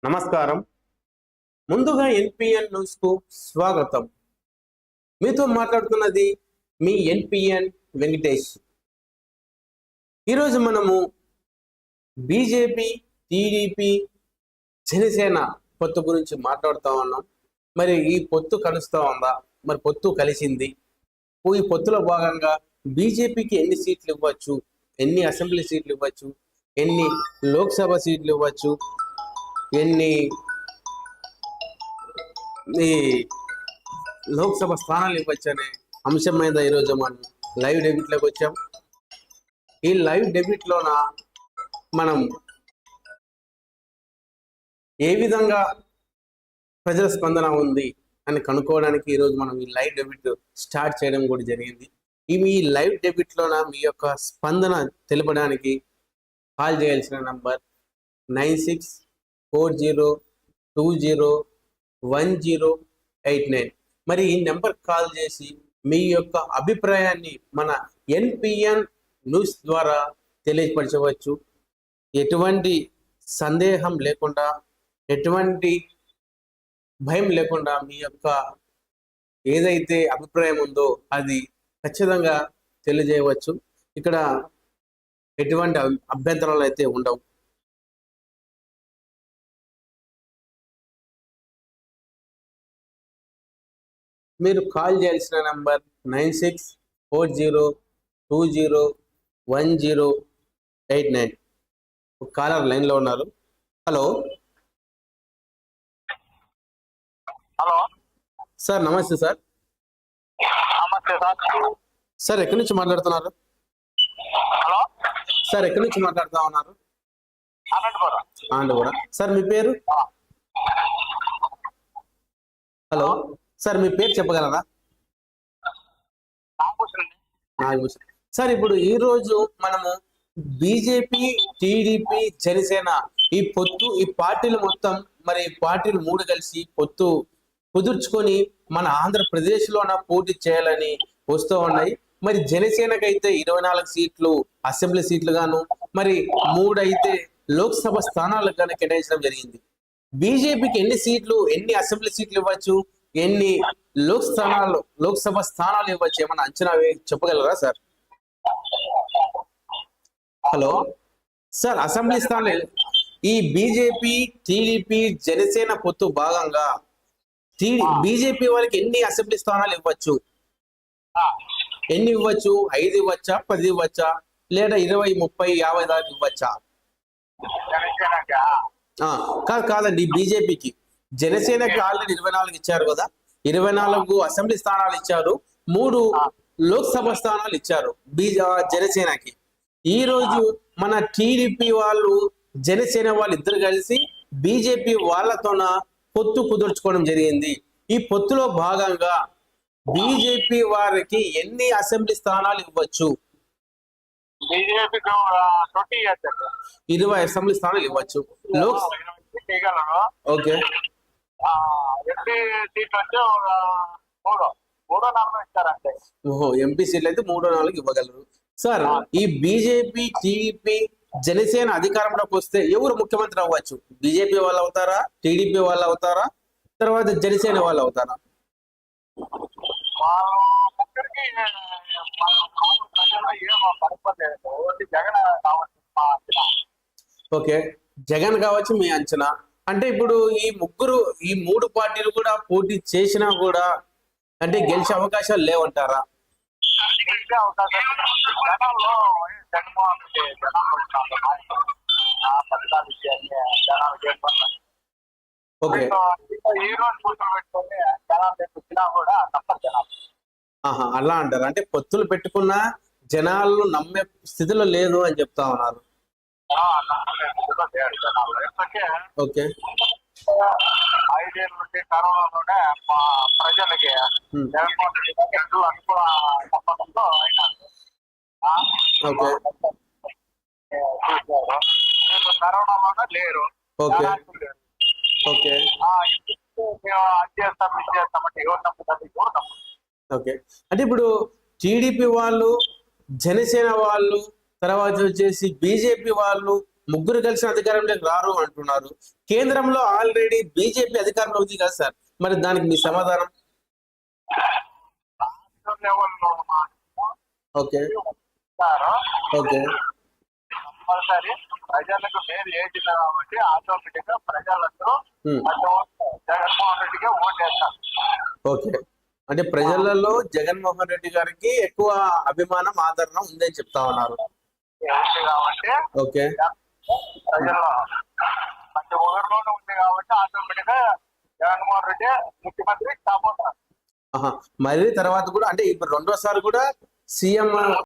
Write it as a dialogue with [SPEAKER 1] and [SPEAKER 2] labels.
[SPEAKER 1] నమస్కారం. ముందుగా NPN news కు స్వాగతం. మీతో మాట్లాడుతున్నది మీ ఎన్పిఎన్ వెంకటేష్. ఈరోజు మనము బీజేపీ, టీడీపీ, జనసేన పొత్తు గురించి మాట్లాడుతూ ఉన్నాం. మరి ఈ పొత్తు కలుస్తూ ఉందా? మరి పొత్తు కలిసింది. ఈ పొత్తులో భాగంగా బీజేపీకి ఎన్ని సీట్లు ఇవ్వచ్చు, ఎన్ని అసెంబ్లీ సీట్లు ఇవ్వచ్చు, ఎన్ని లోక్సభ సీట్లు ఇవ్వచ్చు, ఎన్ని ఈ లోక్సభ స్థానాలు ఇవ్వచ్చు అనే అంశం మీద ఈరోజు మనం లైవ్ డెబిట్లోకి వచ్చాం. ఈ లైవ్ డెబిట్లోన మనం ఏ విధంగా ప్రజల స్పందన ఉంది అని కనుక్కోవడానికి ఈరోజు మనం ఈ లైవ్ డెబిట్ స్టార్ట్ చేయడం కూడా జరిగింది. ఈ లైవ్ డెబిట్లోన మీ యొక్క స్పందన తెలపడానికి కాల్ చేయాల్సిన నంబర్ 9640201089. మరి ఈ నెంబర్ కాల్ చేసి మీ యొక్క అభిప్రాయాన్ని మన ఎన్పిఎన్ న్యూస్ ద్వారా తెలియపరచవచ్చు. ఎటువంటి సందేహం లేకుండా, ఎటువంటి భయం లేకుండా మీ యొక్క ఏదైతే అభిప్రాయం ఉందో అది ఖచ్చితంగా తెలియజేయవచ్చు. ఇక్కడ ఎటువంటి అభ్యంతరాలు అయితే ఉండవు. మీరు కాల్ చేయాల్సిన నంబర్ 9640201089. కాలర్ లైన్లో ఉన్నారు. హలో
[SPEAKER 2] హలో
[SPEAKER 1] సార్, నమస్తే సార్.
[SPEAKER 2] నమస్తే సార్.
[SPEAKER 1] సార్, ఎక్కడి నుంచి మాట్లాడుతున్నారు?
[SPEAKER 2] హలో
[SPEAKER 1] సార్, ఎక్కడి నుంచి మాట్లాడుతూ ఉన్నారు?
[SPEAKER 2] అనంతపురం.
[SPEAKER 1] ఆంధ్రపురం. సార్, మీ పేరు? హలో సార్, మీ పేరు చెప్పగలరా? నాగభూషణ్. సార్, ఇప్పుడు ఈ రోజు మనము బీజేపీ, టీడీపీ, జనసేన ఈ పొత్తు, ఈ పార్టీలు మొత్తం, మరి పార్టీలు మూడు కలిసి పొత్తు కుదుర్చుకొని మన ఆంధ్రప్రదేశ్లోన పోటీ చేయాలని వస్తూ ఉన్నాయి. మరి జనసేనకైతే 24 సీట్లు అసెంబ్లీ సీట్లు గాను, మరి 3 అయితే లోక్సభ స్థానాలకు గాను కేటాయించడం జరిగింది. బీజేపీకి ఎన్ని సీట్లు, ఎన్ని అసెంబ్లీ సీట్లు ఇవ్వచ్చు, ఎన్ని లోక్సభ స్థానాలు ఇవ్వచ్చు, ఏమన్నా అంచనా చెప్పగలరా సార్? హలో సార్, అసెంబ్లీ స్థానాలు ఈ బీజేపీ, టీడీపీ, జనసేన పొత్తు భాగంగా బీజేపీ వాళ్ళకి ఎన్ని అసెంబ్లీ స్థానాలు ఇవ్వచ్చు, ఎన్ని ఇవ్వచ్చు? 5 ఇవ్వచ్చా, 10 ఇవ్వచ్చా, లేదా 20, 30, 50 దాకా ఇవ్వచ్చా? కాదండి, బీజేపీకి. జనసేనకి ఆల్రెడీ 24 ఇచ్చారు కదా, 24 అసెంబ్లీ స్థానాలు ఇచ్చారు, 3 లోక్సభ స్థానాలు ఇచ్చారు జనసేనకి. ఈ రోజు మన టీడీపీ వాళ్ళు, జనసేన వాళ్ళు ఇద్దరు కలిసి బీజేపీ వాళ్ళతోన పొత్తు కుదుర్చుకోవడం జరిగింది. ఈ పొత్తులో భాగంగా బీజేపీ వారికి ఎన్ని అసెంబ్లీ స్థానాలు ఇవ్వచ్చు? 20 అసెంబ్లీ స్థానాలు ఇవ్వచ్చు. ఓకే, ఓహో, ఎంపీ సీట్లు అయితే 3-4 ఇవ్వగలరు. సార్, ఈ బీజేపీ, టీడీపీ, జనసేన అధికారంలోకి వస్తే ఎవరు ముఖ్యమంత్రి అవ్వచ్చు? బీజేపీ వాళ్ళు అవుతారా, టీడీపీ వాళ్ళు అవుతారా, తర్వాత జనసేన వాళ్ళు అవుతారా? ఓకే, జగన్ కావచ్చు మీ అంచనా. అంటే ఇప్పుడు ఈ 3 పార్టీలు కూడా పోటీ చేసినా కూడా అంటే గెలిచే అవకాశాలు లేవంటారా? ఓకే, అలా అంటారు. అంటే పొత్తులు పెట్టుకున్న జనాలను నమ్మే స్థితిలో లేదు అని చెప్తా ఉన్నారు. ఓకే,
[SPEAKER 2] 5 ఏళ్ళ నుండి కరోనాలోనే మా ప్రజలకి జగన్మోహన్ రెడ్డి అనుకూల చెప్పడంతో కరోనాలోనే లేరు.
[SPEAKER 1] Okay, okay, okay. అంటే ఇప్పుడు టీడీపీ వాళ్ళు, జనసేన వాళ్ళు, తర్వాత వచ్చేసి బీజేపీ వాళ్ళు ముగ్గురు కలిసి అధికారంలోకి రారు అంటున్నారు. కేంద్రంలో ఆల్రెడీ బీజేపీ అధికారంలో ఉంది కదా సార్, మరి దానికి మీ సమాధానం?
[SPEAKER 2] లెవెల్లో
[SPEAKER 1] ఓకే
[SPEAKER 2] ఉంటారు.
[SPEAKER 1] ఓకే
[SPEAKER 2] కంపల్సరీ ప్రజలకు మేలు ఏజింది కాబట్టి ఆటోమేటిక్ గా ప్రజలందరూ
[SPEAKER 1] ఉమ్,
[SPEAKER 2] జగన్మోహన్ రెడ్డికి ఓటేస్తారు.
[SPEAKER 1] ఓకే. అంటే ప్రజలలో జగన్మోహన్ రెడ్డి గారికి ఎక్కువ అభిమానం, ఆదరణ ఉందని చెప్తా ఉన్నారు.
[SPEAKER 2] ఉంది కాబట్టి
[SPEAKER 1] ఓకే
[SPEAKER 2] ప్రజల్లో మంచి ఊరిలోనే ఉంది కాబట్టి ఆటోమేటిక్ గా జగన్మోహన్ రెడ్డి ముఖ్యమంత్రి కాబోతారు.
[SPEAKER 1] ఆహా. మరి తర్వాత కూడా అంటే ఇప్పుడు రెండోసారి కూడా సీఎం